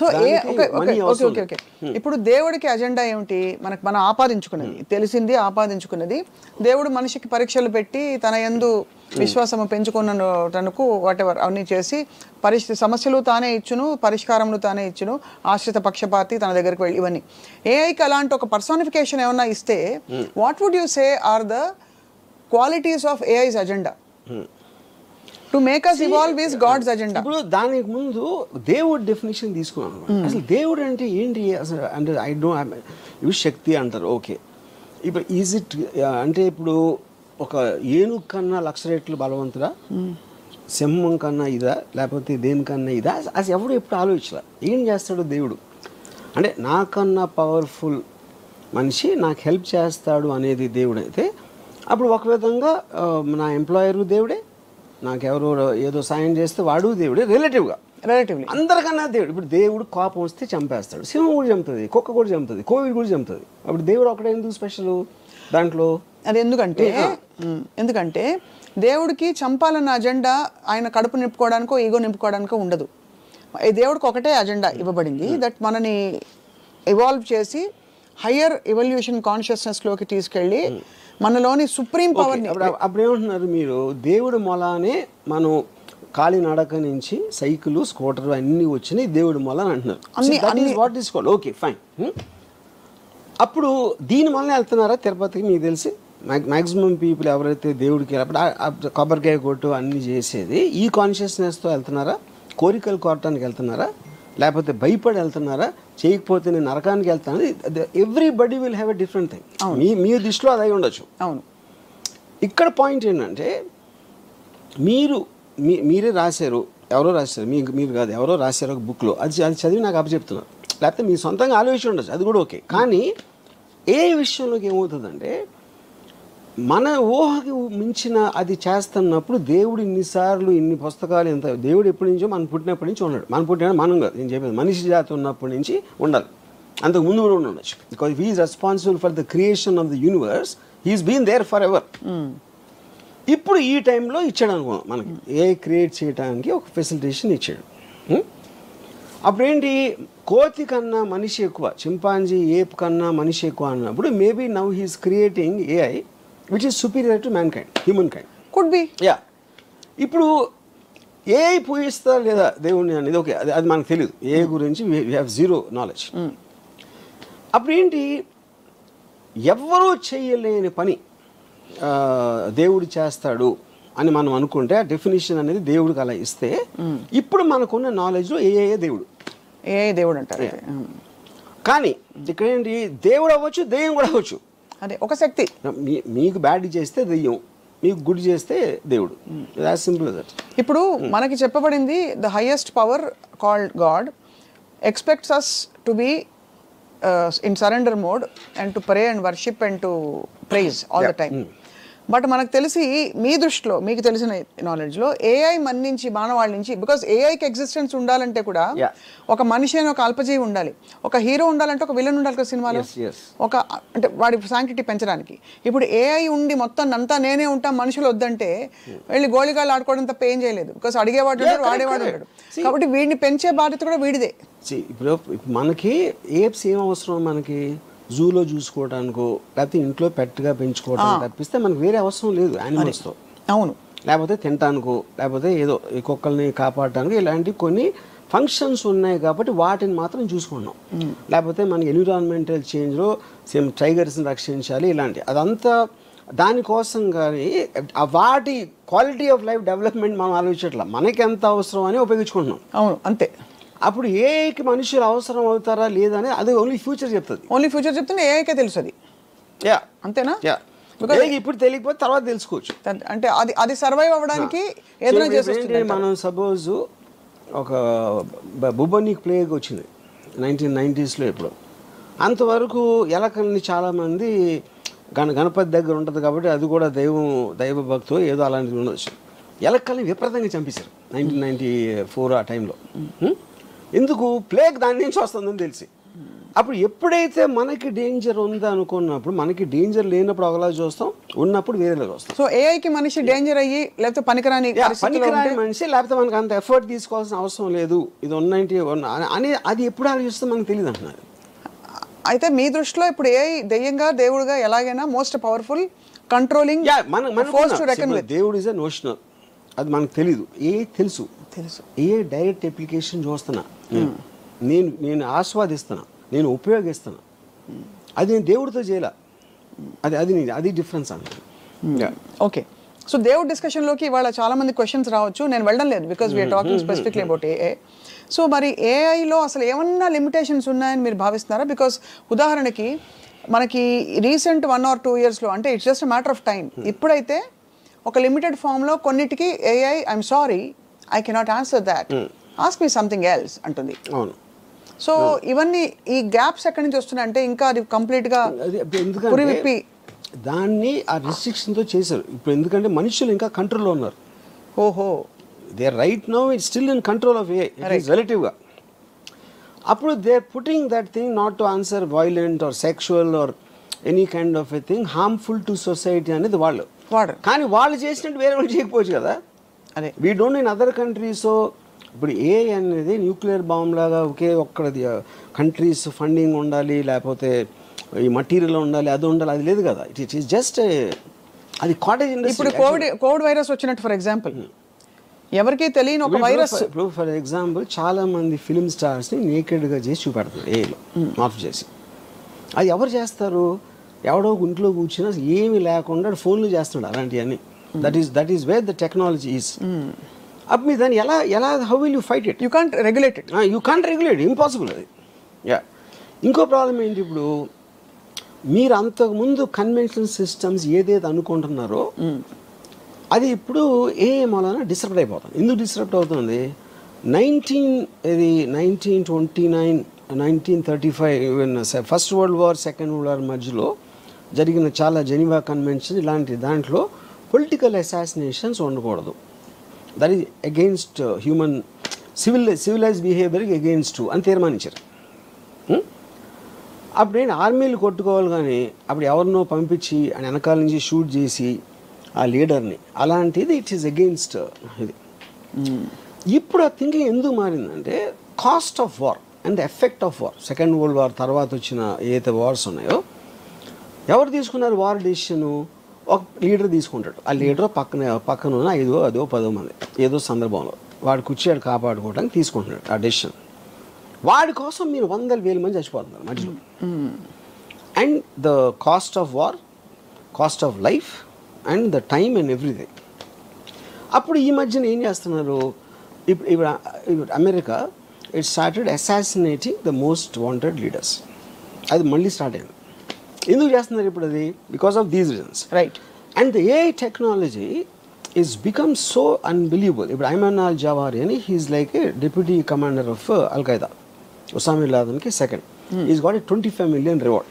So okay ఇప్పుడు దేవుడికి agenda ఏమిటి? మనం ఆపాదించుకున్నది తెలిసింది, ఆపాదించుకున్నది. దేవుడు మనిషికి పరీక్షలు పెట్టి తన యందు విశ్వాసము పెంచుకున్న తనకు వాటెవర్ అన్ని చేసి సమస్యలు తానే ఇచ్చును, పరిష్కారములు తానే ఇచ్చును, ఆశ్రిత పక్షపాతి తన దగ్గరికి వెళ్ళి ఇవన్నీ. ఏఐకి అలాంటి ఒక పర్సోనిఫికేషన్ ఏమన్నా ఇస్తే what would you say are the qualities of AI's agenda to make us evolve is God's agenda? ఇప్పుడు దానికి ముందు దేవుడి డెఫినేషన్ తీసుకున్నాను. అసలు దేవుడు అంటే ఏంటి అసలు? అంటే ఐ డోంట్ ఇవి శక్తి అంటారు, ఓకే. ఇప్పుడు ఈజ్ ఇట్ అంటే ఇప్పుడు ఒక ఏనుగు కన్నా 1,00,000 రెట్లు బలవంతుడా, సింహం కన్నా ఇదా, లేకపోతే దేనికన్నా ఇదా? అసలు ఎవడు ఎప్పుడు ఆలోచించలే ఏం చేస్తాడు దేవుడు. అంటే నాకన్నా పవర్ఫుల్ మనిషి నాకు హెల్ప్ చేస్తాడు అనేది దేవుడు అయితే, అప్పుడు ఒక విధంగా నా ఎంప్లాయరు దేవుడే, నాకెవరో ఏదో సాయం చేస్తే వాడు దేవుడే. రిలేటివ్లీ అందరికన్నా దేవుడు. ఇప్పుడు దేవుడు కోపం వస్తే చంపేస్తాడు, సింహం కూడా చంపుతుంది, కుక్క కూడా చంపుతుంది, కోవిడ్ కూడా చంపుతుంది. అప్పుడు దేవుడు ఒకటే ఎందుకు స్పెషల్ దాంట్లో? అది ఎందుకంటే దేవుడికి చంపాలన్న అజెండా ఆయన కడుపు నింపుకోవడానికో ఈగో నింపుకోవడానికో ఉండదు. దేవుడికి ఒకటే అజెండా ఇవ్వబడింది, దట్ మనని ఇవాల్వ్ చేసి హయ్యర్ ఎవల్యూషన్ కాన్షియస్నెస్లోకి తీసుకెళ్ళి మనలోని సుప్రీం పవర్ని. అప్పుడు ఏమంటున్నారు మీరు? దేవుడు మొలానే మనం కాలినడక నుంచి సైకిల్, స్కూటర్ అన్నీ వచ్చినాయి దేవుడు మొల అని అంటున్నారు. What is called, okay fine. అప్పుడు దీని వల్లనే వెళ్తున్నారా తిరుపతికి? మీకు తెలిసి మ్యాక్సిమం పీపుల్ ఎవరైతే దేవుడికి అప్పుడు కొబ్బరికాయ కొట్టు అన్నీ చేసేది ఈ కాన్షియస్నెస్తో వెళ్తున్నారా? కోరికలు కోరటానికి వెళ్తున్నారా? లేకపోతే భయపడి వెళ్తున్నారా? చేయకపోతే నేను నరకానికి వెళ్తాను? Everybody will have a different thing. మీ దృష్టిలో అది అయి ఉండొచ్చు. అవును. ఇక్కడ పాయింట్ ఏంటంటే మీరే రాశారు, ఎవరో రాశారు, మీరు కాదు, ఎవరో రాశారు ఒక బుక్లో, అది చదివి నాకు అప్పచెప్తున్నారు. లేకపోతే మీ సొంతంగా ఆలోచించి ఉండొచ్చు, అది కూడా ఓకే. కానీ ఏ విషయంలోకి ఏమవుతుందంటే మన ఊహకి మించిన అది చేస్తున్నప్పుడు దేవుడు ఇన్నిసార్లు ఇన్ని పుస్తకాలు ఎంత దేవుడు ఎప్పటి నుంచో మనం పుట్టినప్పటి నుంచి ఉన్నాడు. మనం పుట్టిన మనం కాదు, నేను చెప్పేది మనిషి జాతి ఉన్నప్పటి నుంచి ఉండాలి, అంతకు ముందు కూడా ఉండొచ్చు. Because he is responsible for the creation of the universe, he's been there forever. ఇప్పుడు ఈ టైంలో ఇచ్చాడు అనుకున్నాం మనకి ఏ క్రియేట్ చేయడానికి ఒక ఫెసిలిటేషన్ ఇచ్చాడు. అప్పుడేంటి, కోతి కన్నా మనిషి ఎక్కువ, చింపాంజీ ఏప్ కన్నా మనిషి ఎక్కువ అన్నప్పుడు maybe now he's creating AI which is superior to mankind, humankind. Could be. Yeah. ఇప్పుడు ఏఐ పూజిస్తా లేదా దేవుణ్ణి అనేది ఓకే, అది మనకు తెలియదు. ఏఐ గురించి వీ హ్యావ్ జీరో నాలెడ్జ్. అప్పుడు ఏంటి, ఎవ్వరూ చేయలేని పని దేవుడు చేస్తాడు అని మనం అనుకుంటే ఆ డెఫినేషన్ అనేది దేవుడికి అలా ఇస్తే, ఇప్పుడు మనకున్న నాలెడ్జ్లో ఏఐ దేవుడు అంటారు. కానీ ఇక్కడ ఏంటి, దేవుడు అవ్వచ్చు, దెయ్యం కూడా అవ్వచ్చు. అదే ఒక శక్తి. మీకు బ్యాడ్ చేస్తే దెయ్యం, మీకు గుడ్ చేస్తే దేవుడు. As simple as that. ఇప్పుడు మనకి చెప్పబడింది the highest power called God expects us to be in surrender mode and to pray and worship and to praise all the time. But మనకు తెలిసి మీ దృష్టిలో మీకు తెలిసిన నాలెడ్జ్లో ఏఐ మన్నించి మానవాళ్ళ నుంచి, బికాస్ ఏఐకి ఎగ్జిస్టెన్స్ ఉండాలంటే కూడా ఒక మనిషి అని ఒక అల్పజీవి ఉండాలి, ఒక హీరో ఉండాలంటే ఒక విలన్ ఉండాలి కదా సినిమాలో, ఒక అంటే వాడి శాంక్టిటీ పెంచడానికి. ఇప్పుడు ఏఐ ఉండి మొత్తం అంతా నేనే ఉంటా మనుషులు వద్దంటే వెళ్ళి గోళిగాళ్ళు ఆడుకోవడం తప్ప ఏం చేయలేదు. బికాస్ అడిగేవాడు ఉంటాడు, వాడేవాడు ఉంటాడు. కాబట్టి వీడిని పెంచే బాధ్యత కూడా వీడిదే. ఇప్పుడు మనకి ఏప్స్ ఏం అవసరం, మనకి జూలో చూసుకోవడానికో లేకపోతే ఇంట్లో పెట్టుగా పెంచుకోవడానికి తప్పిస్తే మనకు వేరే అవసరం లేదు యానిమల్స్తో. అవును. లేకపోతే తినటానికో లేకపోతే ఏదో ఈ కుక్కల్ని కాపాడటానికి ఇలాంటి కొన్ని ఫంక్షన్స్ ఉన్నాయి కాబట్టి వాటిని మాత్రం చూసుకున్నాం. లేకపోతే మనకి ఎన్విరాన్మెంటల్ చేంజ్లో సేమ్ టైగర్స్ని రక్షించాలి ఇలాంటి అదంతా దానికోసం. కానీ వాటి క్వాలిటీ ఆఫ్ లైఫ్ డెవలప్మెంట్ మనం ఆలోచించట్లా, మనకి ఎంత అవసరం అని ఉపయోగించుకుంటున్నాం. అవును, అంతే. అప్పుడు ఏఐకి మనుషులు అవసరం అవుతారా లేదని అది ఓన్లీ ఫ్యూచర్ చెప్తుంది. ఓన్లీ ఫ్యూచర్ చెప్తుంది, ఏఐకే తెలుస్తుంది. యా, అంతేనా? యా. ఇప్పుడు తెలియకపోతే తర్వాత తెలుసుకోవచ్చు. అంటే అది సర్వైవ్ అవ్వడానికి ఏదైనా చేస్తుంది. మనం సపోజ్ ఒక బుబోనిక్ ప్లేగ్ వచ్చింది 1990s. ఇప్పుడు అంతవరకు ఎలకల్ని చాలామంది గణపతి దగ్గర ఉంటుంది కాబట్టి అది కూడా దైవ భక్తో ఏదో అలాంటిది ఉండొచ్చు. ఎలకల్ని విపరీతంగా చంపేశారు 1994 ఆ టైంలో. ఎందుకు? ప్లేగ్ దాని నుంచి వస్తుందని తెలిసి. అప్పుడు ఎప్పుడైతే మనకి డేంజర్ ఉందా అనుకున్నప్పుడు, మనకి డేంజర్ లేనప్పుడు ఒకలా చూస్తాం, ఉన్నప్పుడు వేరేలా చూస్తాం. సో ఏఐకి మనిషి డేంజర్ అయ్యి లేకపోతే పనికిరాని మనిషి, లేకపోతే మనకు అంత ఎఫర్ట్ తీసుకోవాల్సిన అవసరం లేదు, ఇది 190 అని అది ఎప్పుడు ఆలోచిస్తే మనకు తెలియదు అంటున్నారు. అయితే మీ దృష్టిలో ఇప్పుడు ఏఐ దెయ్యంగా దేవుడుగా ఎలాగైనా మోస్ట్ పవర్ఫుల్ కంట్రోలింగ్ దేవుడు ఇస్ ఎ నోషనల్, అది మనకు తెలీదు. ఏ తెలుసు ఏ డైరెక్ట్ అప్లికేషన్ చూస్తున్నా, నేను ఆస్వాదిస్తున్నా, నేను ఉపయోగిస్తున్నా, అది నేను దేవుడితో చేయాల. అది డిఫరెన్స్ అంటారు. ఓకే, సో దేవుడి డిస్కషన్లోకి ఇవాళ చాలా మంది క్వశ్చన్స్ రావచ్చు, నేను వెళ్ళడం లేదు because we're talking specifically about AI. So మరి ఏఐలో అసలు ఏమన్నా లిమిటేషన్స్ ఉన్నాయని మీరు భావిస్తున్నారా? బికాస్ ఉదాహరణకి మనకి రీసెంట్ 1 or 2 yearsలో, అంటే it's just matter of time, ఇప్పుడైతే ఒక లిమిటెడ్ ఫామ్లో కొన్నిటికి AI I'm sorry I cannot answer that, ask me something else అంటుంది. అవును. సో ఇవన్నీ ఈ గ్యాప్స్ ఎక్కడి నుంచి వస్తున్నాయి అంటే ఇంకా అది కంప్లీట్గా పురివిప్పి దాన్ని ఆ రిస్ట్రిక్షన్తో చేశారు ఇప్పుడు. ఎందుకంటే మనుషులు ఇంకా కంట్రోల్లో ఉన్నారు. ఓహో, they right now it's still in control of AI రిలేటివ్గా. అప్పుడు they putting that thing not to answer violent or sexual or any kind of a thing harmful to society అనేది వాళ్ళు. కానీ వాళ్ళు చేసినట్టు వేరే వాళ్ళు చేయకపోవచ్చు కదా. అదే we don't in other countries. ఇప్పుడు ఏఐ అనేది న్యూక్లియర్ బాంబ్ లాగా ఒకే ఒక్కడి కంట్రీస్ ఫండింగ్ ఉండాలి, లేకపోతే ఈ మెటీరియల్ ఉండాలి, అది ఉండాలి, అది లేదు కదా. ఇట్ ఈస్ జస్ట్ అది కాటేజ్ ఇండస్ట్రీ. ఇప్పుడు కోవిడ్ వైరస్ వచ్చినట్టు ఫర్ ఎగ్జాంపుల్ ఎవరికి తెలియని ఒక వైరస్. ఇప్పుడు ఫర్ ఎగ్జాంపుల్ చాలా మంది ఫిలిం స్టార్స్ని నేకెడ్గా చేసి చూపెడతారు ఏఐలో ఆఫ్ చేసి. అది ఎవరు చేస్తారు? ఎవడో ఇంట్లో కూర్చున్నా ఏమీ లేకుండా ఫోన్లు చేస్తున్నాడు అలాంటివన్నీ. That is where the technology is. అప్పుడు మీరు దాన్ని ఎలా how will you fight it? You can't regulate it. Impossible అది. ఇంకో ప్రాబ్లం ఏంటి, ఇప్పుడు మీరు అంతకుముందు కన్వెన్షనల్ సిస్టమ్స్ ఏదైతే అనుకుంటున్నారో అది ఇప్పుడు ఏఐ మూలన డిస్టర్బ్ అయిపోతుంది. ఎందుకు డిస్టర్బ్ అవుతుంది? 1929 1935 first world war, second world war మధ్యలో జరిగిన చాలా జెనీవా కన్వెన్షన్ ఇలాంటి దాంట్లో పొలిటికల్ అసాసినేషన్స్ ఉండకూడదు. That is against human civilise బిహేవియర్కి అగెయిన్స్ట్ అని తీర్మానించారు. అప్పుడు నేను ఆర్మీలు కొట్టుకోవాలి, కానీ అప్పుడు ఎవరినో పంపించి ఆయన వెనకాల నుంచి షూట్ చేసి ఆ లీడర్ని, అలాంటిది ఇట్ ఈస్ అగెయిన్స్ట్ ఇది. ఇప్పుడు ఆ థింకింగ్ ఎందుకు మారిందంటే cost of war and the effect of war. Second world war తర్వాత వచ్చిన ఏదైతే వార్స్ ఉన్నాయో, ఎవరు తీసుకున్నారు వార్ డెసిషను? ఒక లీడర్ తీసుకుంటాడు. ఆ లీడర్ పక్కన ఉన్న 5, 10 మంది ఏదో సందర్భంలో వాడు కూర్చోడు కాపాడుకోవడానికి తీసుకుంటున్నాడు ఆ డెసిషన్. వాడి కోసం మీరు 100,000 మంది చచ్చిపోతున్నారు మధ్యలో. And the cost of war, cost of life and the time and everything. అప్పుడు ఈ మధ్యన ఏం చేస్తున్నారు, ఇప్పుడు America it started assassinating the most wanted leaders. అది మళ్ళీ స్టార్ట్ అయింది. ఎందుకు చేస్తున్నారు ఇప్పుడు అది? Because of these reasons, right. And the AI technology is become so unbelievable. ఇప్పుడు ఐమన్ అల్ జవారి అని he is like a deputy commander of al Qaeda, Osama bin లాదెన్కి second. Is got a 25 million reward.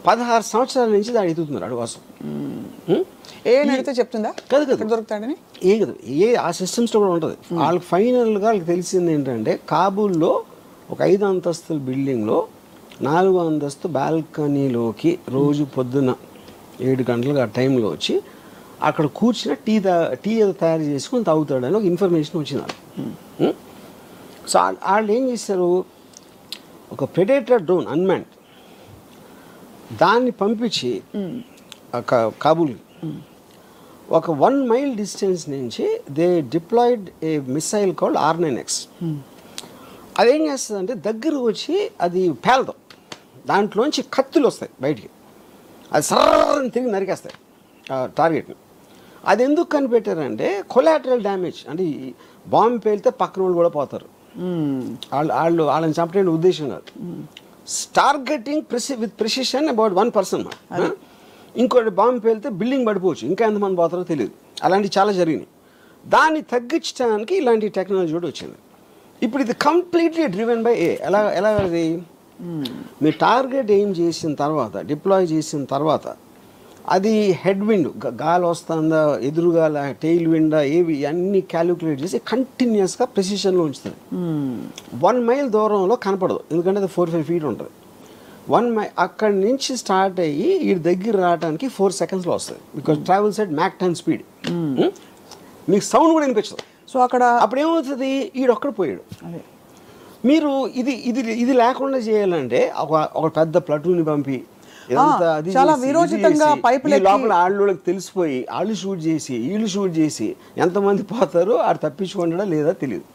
16 సంవత్సరాల నుంచి దాన్ని ఎదుగుతున్నారు అడు కోసం. అడిగితే చెప్తుందా దొరుకుతాడని? ఏ ఆ సిస్టమ్స్లో కూడా ఉంటుంది. వాళ్ళకి ఫైనల్గా వాళ్ళకి తెలిసింది ఏంటంటే, కాబూల్లో ఒక 5 అంతస్తుల బిల్డింగ్లో 4వ అంతస్తు బాల్కనీలోకి రోజు పొద్దున్న 7 గంటలకు ఆ టైంలో వచ్చి అక్కడ కూర్చున్న టీ ఏదో తయారు చేసుకుని తాగుతాడని ఒక ఇన్ఫర్మేషన్ వచ్చింది. సో వాళ్ళు ఏం చేశారు, ఒక ప్రెడేటర్ డ్రోన్ అన్మాన్డ్ దాన్ని పంపించి కాబూల్ ఒక 1 mile డిస్టెన్స్ నుంచి they deployed a missile called R9X. అదేం చేస్తుందంటే దగ్గరకు వచ్చి అది పేలదు, దాంట్లోంచి కత్తులు వస్తాయి బయటికి, అది సర్రని తిరిగి నరికేస్తాయి టార్గెట్ని. అది ఎందుకు కనిపెట్టారంటే కొలాటరల్ డ్యామేజ్, అంటే బాంబు పేలితే పక్కన వాళ్ళు కూడా పోతారు, వాళ్ళని చంపడానికి ఉద్దేశం కాదు. Targeting with precision about 1 person. ఇంకోటి బాంబు పేలితే బిల్డింగ్ పడిపోవచ్చు, ఇంకా ఎంతమంది పోతారో తెలియదు. అలాంటివి చాలా జరిగినాయి. దాన్ని తగ్గించడానికి ఇలాంటి టెక్నాలజీ కూడా వచ్చింది. ఇప్పుడు ఇది కంప్లీట్లీ డ్రివెన్ బై ఏ. ఎలా అది, మీరు టార్గెట్ ఎయిమ్ చేసిన తర్వాత, డిప్లాయ్ చేసిన తర్వాత అది హెడ్ విండ్ గాలి వస్తుందా ఎదురుగాల టెయిల్ విండా ఏవి అన్నీ క్యాలిక్యులేట్ చేసి కంటిన్యూస్గా ప్రెసిషన్లో ఉంచుతుంది. 1 మైల్ దూరంలో కనపడదు, ఎందుకంటే అది 4-5 feet ఉంటుంది. 1 మైల్ అక్కడి నుంచి స్టార్ట్ అయ్యి ఈ దగ్గర రావడానికి 4 secondsలో వస్తుంది. Because travels at Mach 10 speed. మీకు సౌండ్ కూడా వినిపించదు. సో అక్కడ అప్పుడు ఏమవుతుంది, ఈడొక్కడ పోయాడు. మీరు ఇది లేకుండా చేయాలంటే ఒక పెద్ద ప్లటూని పంపి చాలా విరోచితంగా పైపులు లోపల వాళ్ళకి తెలిసిపోయి వాళ్ళు షూట్ చేసి వీళ్ళు షూట్ చేసి ఎంతమంది పోతారో ఆడు తప్పించుకుంటాడా లేదా తెలియదు.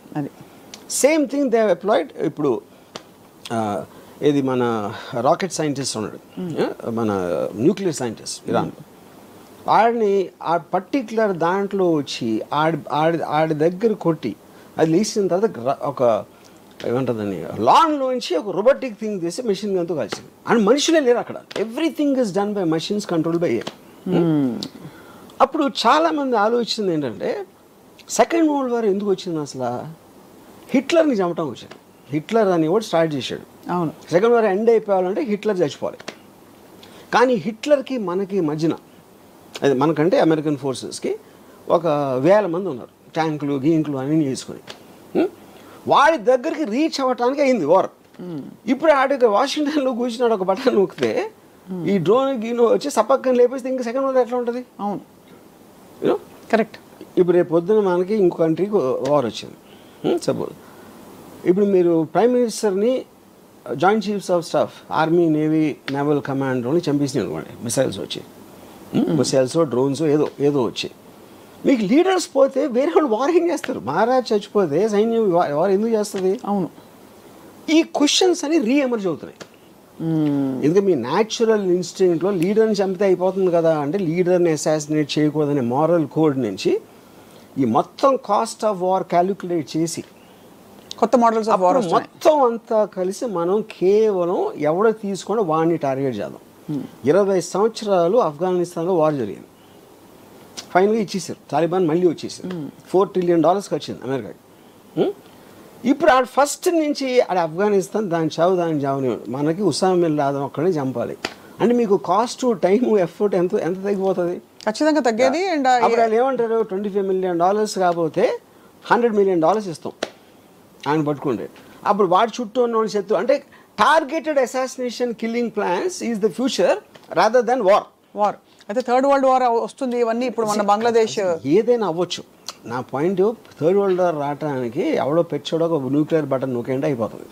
Same thing they applied. ఇప్పుడు ఇది మన రాకెట్ సైంటిస్ట్ ఉన్నాడు, మన న్యూక్లియర్ సైంటిస్ట్ ఇరాన్, ఆడిని ఆ పర్టిక్యులర్ దాంట్లో వచ్చి ఆడి దగ్గర కొట్టి అది లేచిన తర్వాత ఒక ఏమంటుందని లాన్లోంచి ఒక రోబోటిక్ థింగ్ తీసి మెషిన్ గన్తో కలిసింది. అండ్ మనుషులే లేరు అక్కడ, everything is done by machines control by air. అప్పుడు చాలామంది ఆలోచించింది ఏంటంటే సెకండ్ వరల్డ్ వార్ ఎందుకు వచ్చింది అసలు, హిట్లర్ని చంపటం వచ్చింది. హిట్లర్ అని కూడా స్టార్ట్ చేశాడు. అవును, సెకండ్ వార్ ఎండ్ అయిపోవాలంటే హిట్లర్ చచ్చిపోవాలి. కానీ హిట్లర్కి మనకి మధ్యన అది మనకంటే అమెరికన్ ఫోర్సెస్కి 1,000 మంది ఉన్నారు, ట్యాంకులు గీంకులు అన్నీ చేసుకొని. వాడి దగ్గరికి రీచ్ అవ్వటానికి అయింది వార్. ఇప్పుడు ఆడికి వాషింగ్టన్లో కూర్చున్నాడు, ఒక బటన్ నొక్కితే ఈ డ్రోన్ గీనో వచ్చి సపక్కని లేపేస్తే ఇంకా సెకండ్ వార్ ఎట్లా ఉంటుంది. అవును, కరెక్ట్. ఇప్పుడు రేపు పొద్దున మనకి ఇంకో కంట్రీకి వార్ వచ్చింది సపోజ్. ఇప్పుడు మీరు ప్రైమ్ మినిస్టర్ని joint chiefs of staff army navy naval కమాండర్ని చంపేసినాయి అనుకోండి, మిసైల్స్ వచ్చి, మిసైల్స్ డ్రోన్స్ ఏదో వచ్చి, మీకు లీడర్స్ పోతే వేరే వాళ్ళు వార్ ఏం చేస్తారు. మహారాజ్ చచ్చిపోతే సైన్యం వార్ ఎందుకు చేస్తుంది. అవును, ఈ క్వశ్చన్స్ అని రీఎమర్జ్ అవుతున్నాయి. ఎందుకంటే మీ న్యాచురల్ ఇన్స్టింక్ట్లో లీడర్ని చంపితే అయిపోతుంది కదా అంటే, లీడర్ని అసాసినేట్ చేయకూడదనే మారల్ కోడ్ నుంచి ఈ మొత్తం కాస్ట్ ఆఫ్ వార్ క్యాలిక్యులేట్ చేసి కొత్త మోడల్స్ ఆఫ్ వార్ మొత్తం అంతా కలిసి మనం కేవలం ఎవడో తీసుకొని వాడిని టార్గెట్ చేద్దాం. 20 సంవత్సరాలు ఆఫ్ఘనిస్తాన్లో వార్ జరిగింది, ఫైనల్గా ఇచ్చేసారు, తాలిబాన్ మళ్ళీ వచ్చేసారు. $4 trillion వచ్చింది అమెరికాకి. ఇప్పుడు ఆడ ఫస్ట్ నుంచి ఆడ ఆఫ్ఘనిస్తాన్ దాని చావుని మనకి ఉసామా బిన్ లాదెన్ ఒక్కడే చంపాలి అంటే మీకు కాస్ట్ టైం ఎఫర్ట్ ఎంత తగ్గిపోతుంది, ఖచ్చితంగా తగ్గేది. అండ్ అప్పుడు వాళ్ళు ఏమంటారు, $25 million కాకపోతే $100 million ఇస్తాం ఆయన పట్టుకుంటే. అప్పుడు వాడి చుట్టూ ఉన్న వాళ్ళు శత్రు అంటే targeted assassination killing plans is the future rather than war. అయితే థర్డ్ వరల్డ్ వార్ వస్తుంది, ఇవన్నీ ఇప్పుడు మన బంగ్లాదేశ్ ఏదైనా అవ్వచ్చు. నా పాయింట్ థర్డ్ వరల్డ్ వార్ రావడానికి ఎవడో పెచ్చోడో ఒక న్యూక్లియర్ బటన్ నొక్కేంటే అయిపోతుంది.